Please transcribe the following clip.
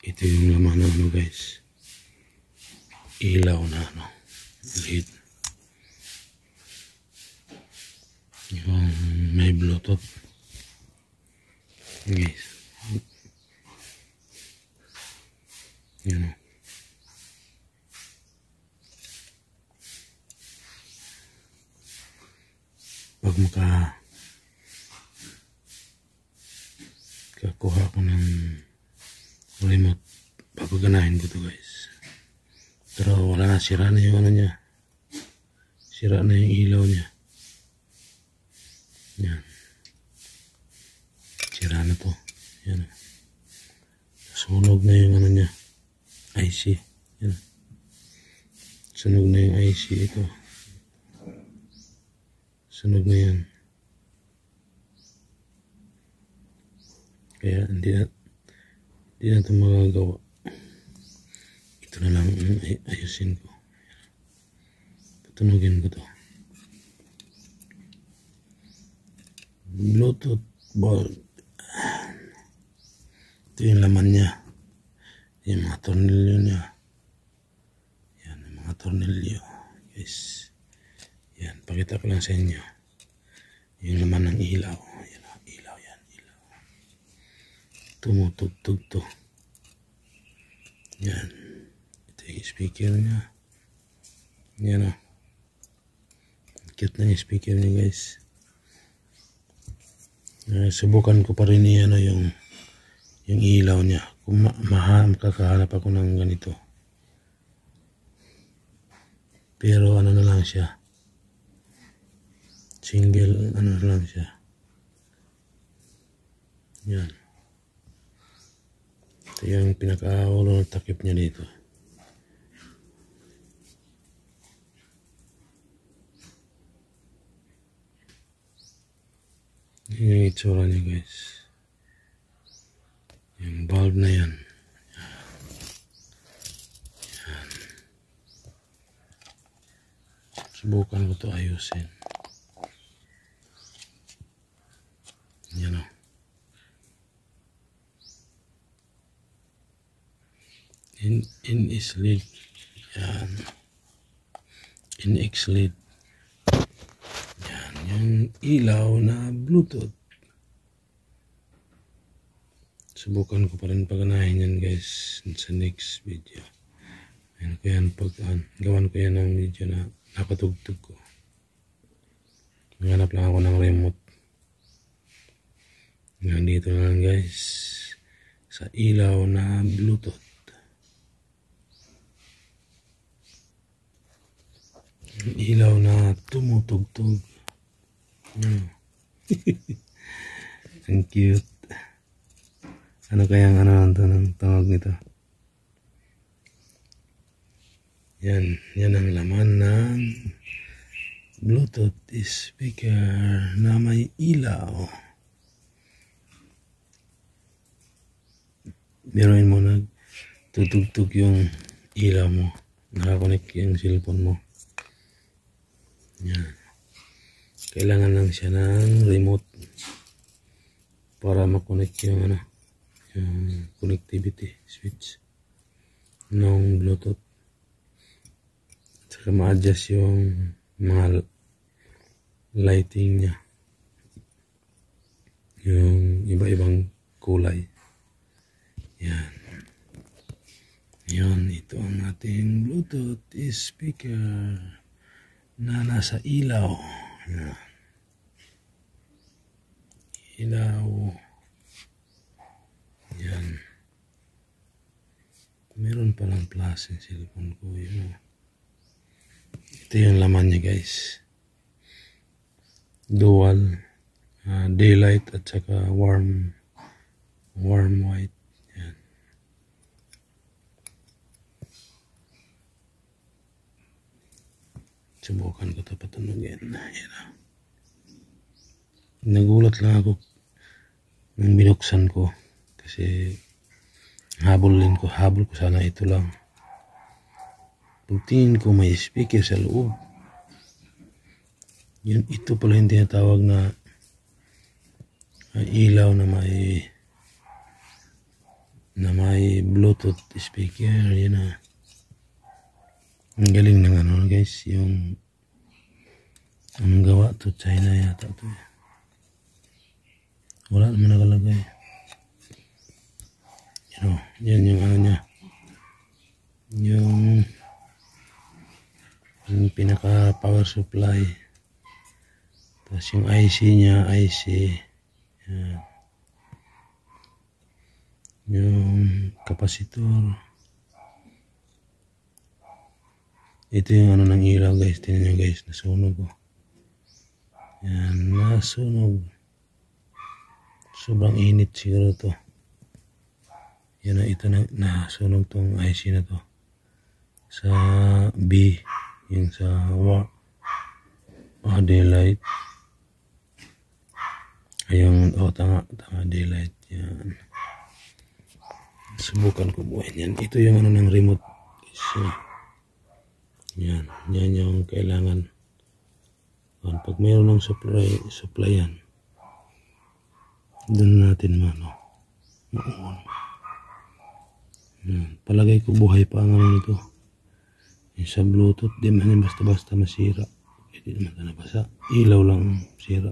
Ito yung laman ng ano guys. Ilaw na ano. Lead. Yung may Bluetooth. Guys. Yan o. Pag kakuha ko ng remote, papaganahin ko to guys. Pero wala na, sira na yung ano niya. Sira na yung ilaw niya. Yan. Sira na to. Yan. Sunog na yung ano niya. IC. Yan. Sunog na yung IC ito. Sunog na yan. Kaya hindi na ito magagawa. Ito na lang ayusin ko. Patunugin ko to. Bluetooth board. Ito yung laman niya. Yung mga tornilyo niya. Yan, yung mga tornilyo. Guys. Yan, pakita ko lang sa inyo. Yung laman ng ilaw. Yan, ilaw yan, ilaw. Tumutugtog to. Yan. Ito yung speaker niya. Yan o. Cute na yung speaker niya guys. Subukan ko pa rin ano, yung ilaw niya. Kung makakahanap ako ng ganito. Pero ano na lang siya. Single ano na lang siya. Yan. Ito yung pinaka-ulo ng takip niya dito. Yung itsura niya guys. Yung bulb na yan. Yan. Subukan ko to ayusin. Yan o. In-is lead. Yan. In-X lead. Yan. Yung ilaw na Bluetooth. Subukan ko pa rin paganahin yan guys sa next video. Ayan ko yan gawan ko yan ng video na nakatugtog ko. Maghanap lang ako ng remote. Hanggang dito na lang guys sa ilaw na Bluetooth. Ilaw na tumutugtog. Ang cute. Ano kayang ang tawag nito? Yan ang laman ng Bluetooth speaker na may ilaw. Biruin mo nagtutugtog yung ilaw mo. Nakakonect yung cellphone mo. Yan. Kailangan lang siya ng remote para makonect yung yung connectivity switch ng Bluetooth. Saka ma-adjust yung mga lighting niya. Yung iba-ibang kulay. Yan. Yan, ito ang ating Bluetooth speaker na nasa ilaw. Yan. Ilaw. Yan. Meron palang plus yung cellphone ko. Yun. Ito yung laman niya guys. Dual. Daylight at saka warm white. Yan. Subukan ko ito patunugin. Yan. Nagulat lang ako nang binuksan ko. Kasi habol ko sana ito lang. Pagtingin ko may speaker sa loob. Yun, ito pala yung tinatawag na ilaw na may na may Bluetooth speaker. Yan na. Ang galing ng ano guys, yung anong gawa to, China yata to. Wala naman nakalagay. Yan yung ano niya, yung pinaka power supply. Tapos yung IC niya, yan. Yung kapasitor. Ito yung ano ng ilaw guys. Tingnan nyo guys, nasunog oh. Yan, nasunog. Sobrang init siguro to. Yan na, ito na, nasunog tong IC na to. Sa B, yung sa daylight. Ayun, tama, daylight. Yan. Subukan ko buuin yan. Ito yung ano ng remote. Yan yung kailangan. Pag mayroon ng supply yan, doon natin maon. Palagay ko buhay pa ang ano nito. Yung sa Bluetooth, di man basta-basta masira. Hindi naman ito nabasa. Ilaw lang sira.